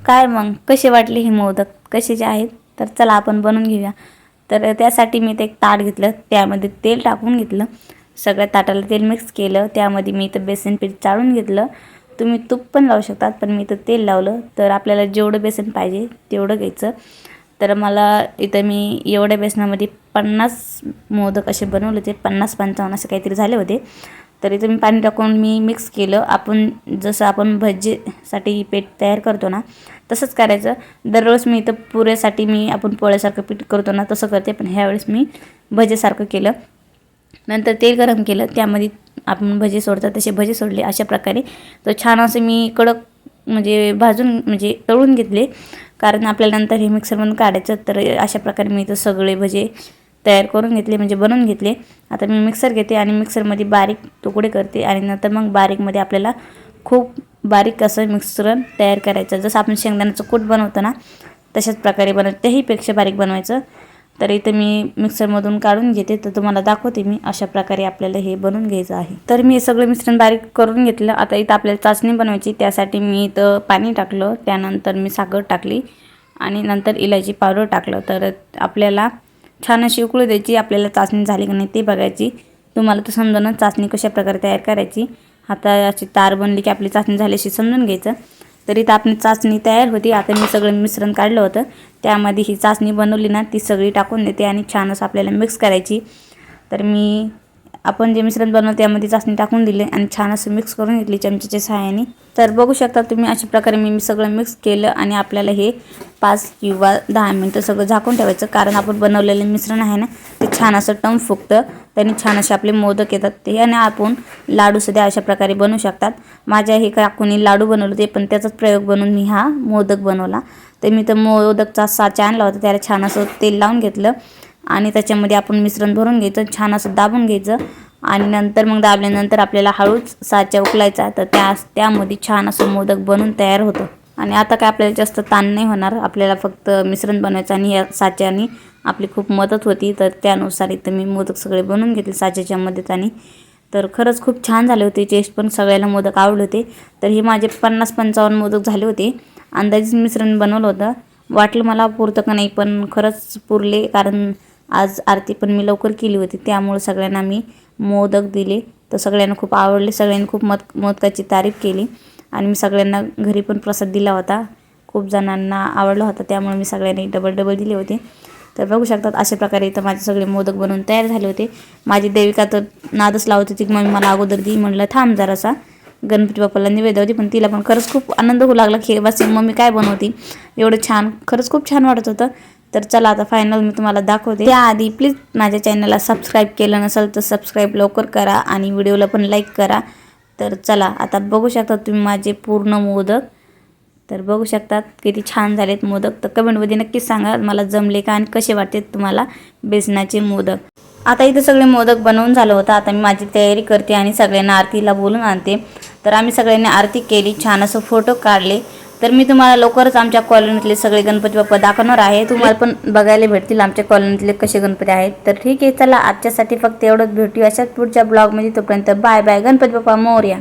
काय मग कसे वाटले हे मोदक, कशाचे आहेत? तर चला आपण बनवून घेऊया. तर त्यासाठी मी ते एक ताट घेतलं, त्यामध्ये तेल टाकून घेतलं, सगळ्या ताटाला तेल मिक्स केलं. त्यामध्ये मी इथं बेसन पीठ चाळून घेतलं. तुम्ही तूप पण लावू शकतात, पण मी इथं तेल लावलं. तर आपल्याला जेवढं बेसन पाहिजे तेवढं घ्यायचं. तर मला इथं मी एवढ्या बेसनामध्ये 50 मोदक असे बनवले होते, 50-55 असं काहीतरी झाले होते. तर इथं मी पाणी टाकून मी मिक्स केलं. जसं आपण भजीसाठी पीठ तयार करतो ना, तसंच करायचं. दररोज मी इथं पुऱ्यासाठी आपण पोळ्यासारखं पीठ करतो ना, तसं करते, पण ह्यावेळेस मी भजीसारखं केलं. नंतर तेल गरम केलं, त्यामध्ये आपण भजी सोडतात तसे भजी सोडले. अशा प्रकारे तर छान असं मी कडक तळून घेतले, कारण आपल्याला नंतर हे मिक्सरमधून काढायचं. तर अशा प्रकारे मी इथं सगळे भजे तयार करून घेतले, बनवून घेतले. आता मी मिक्सर घेते आणि मिक्सरमध्ये बारीक तुकडे करते आणि नंतर मग बारीकमध्ये आपल्याला खूप बारीक असं मिश्रण तयार करायचं. जसं आपण शेंगदाण्याचं कूट बनवतो ना, तशाच प्रकारे बनवायचं, त्याहीपेक्षा बारीक बनवायचं. तर इथं मी मिक्सरमधून काढून घेते, तर तुम्हाला दाखवते मी. अशा प्रकारे आपल्याला हे बनवून घ्यायचं आहे. तर मी हे सगळं मिश्रण बारीक करून घेतलं. आता इथं आपल्याला चाचणी बनवायची, त्यासाठी मी इथं पाणी टाकलं, त्यानंतर मी साखर टाकली आणि नंतर इलायची पावडर टाकलं. तर आपल्याला छान अशी उकळू द्यायची. आपल्याला चाचणी झाली की नाही ते बघायची. तुम्हाला तर समजा चाचणी कशा प्रकारे तयार करायची. आता अशी तार बनली की आपली चाचणी झाली अशी समजून घ्यायचं. तरी तर आपली चाचणी तयार होती. आता मी सगळं मिश्रण काढलं होतं, त्यामध्ये ही चाचणी बनवली ना, ती सगळी टाकून देते आणि छान असं आपल्याला मिक्स करायची. तर आपण जे मिश्रण बनवलं त्यामध्ये चाचणी टाकून दिले आणि छान असं मिक्स करून घेतली चमच्याच्या सहाय्याने. तर बघू शकता तुम्ही, अशा प्रकारे मी सगळं मिक्स केलं आणि आपल्याला हे 5 किंवा 10 मिनटं सगळं झाकून ठेवायचं, कारण आपण बनवलेलं मिश्रण आहे ना, ते छान असं टम फुगतं. त्यांनी छान असे आपले मोदक येतात. ते आणि आपण लाडूसुद्धा अशा प्रकारे बनवू शकतात. माझ्या हे काकूनी लाडू बनवले होते, पण त्याचाच प्रयोग बनवून मी हा मोदक बनवला. तर मी तर मोदकचा साचा आणला होता, त्याला छान असं तेल लावून घेतलं आणि त्याच्यामध्ये आपण मिश्रण भरून घ्यायचं, छान असं दाबून घ्यायचं आणि नंतर मग दाबल्यानंतर आपल्याला हळूच साचा उकलायचा. तर त्यामध्ये छान असं मोदक बनून तयार होतं. आणि आता काय आपल्याला जास्त ताण नाही होणार, आपल्याला फक्त मिश्रण बनवायचं आणि या साच्याने आपली खूप मदत होती. तर त्यानुसार इथं मी मोदक सगळे बनवून घेतले साच्याच्या मदतीने. तर खरंच खूप छान झाले होते, टेस्ट पण सगळ्याला मोदक आवडले होते. तर हे माझे 50-55 मोदक झाले होते. अंदाजेच मिश्रण बनवलं होतं, वाटलं मला पुरतं का नाही, पण खरंच पुरले. कारण आज आरती पण मी लवकर केली होती, त्यामुळे सगळ्यांना मी मोदक दिले. तर सगळ्यांना खूप आवडले, सगळ्यांनी खूप मोदकाची तारीफ केली आणि मी सगळ्यांना घरी पण प्रसाद दिला होता. खूप जणांना आवडला होता, त्यामुळे मी सगळ्यांनी डबल दिले होते. तर बघू शकतात, अशा प्रकारे इथं माझे सगळे मोदक बनवून तयार झाले होते. माझी देविका तर नादच लावत होती की मम्मी मला अगोदर दी. म्हणलं थांब जरासा, गणपती बाप्पाला निवेद होती. पण तिला पण खरंच खूप आनंद होऊ लागला की बस मम्मी काय बनवती, एवढं छान. खरंच खूप छान वाटत होतं. तर चला आता फायनल मी तुम्हाला दाखवते. त्याआधी प्लीज माझ्या चॅनलला सबस्क्राईब केलं नसेल तर सबस्क्राईब लवकर करा आणि व्हिडिओला पण लाईक करा. तर चला आता बघू शकता तुम्ही माझे पूर्ण मोदक. तर बघू शकतात किती छान झालेत मोदक. तर कमेंटमध्ये नक्कीच सांगा मला जमले का आणि कसे वाटते तुम्हाला बेसनाचे मोदक. आता इथं सगळे मोदक बनवून झालं होतं. आता मी माझी तयारी करते आणि सगळ्यांना आरतीला बोलून आणते. तर आम्ही सगळ्यांनी आरती केली, छान असं फोटो काढले. तर मी तुम्हाला लवकरच आमच्या कॉलनीतले सगळे गणपती बाप्पा दाखवणार आहे. तुम्हाला पण बघायला भेटतील आमच्या कॉलनीतले कसे गणपती आहेत. तर ठीक आहे, चला आजच्यासाठी फक्त एवढंच. भेटूया अशाच पुढच्या ब्लॉगमध्ये. तोपर्यंत बाय बाय. गणपती बाप्पा मोरया.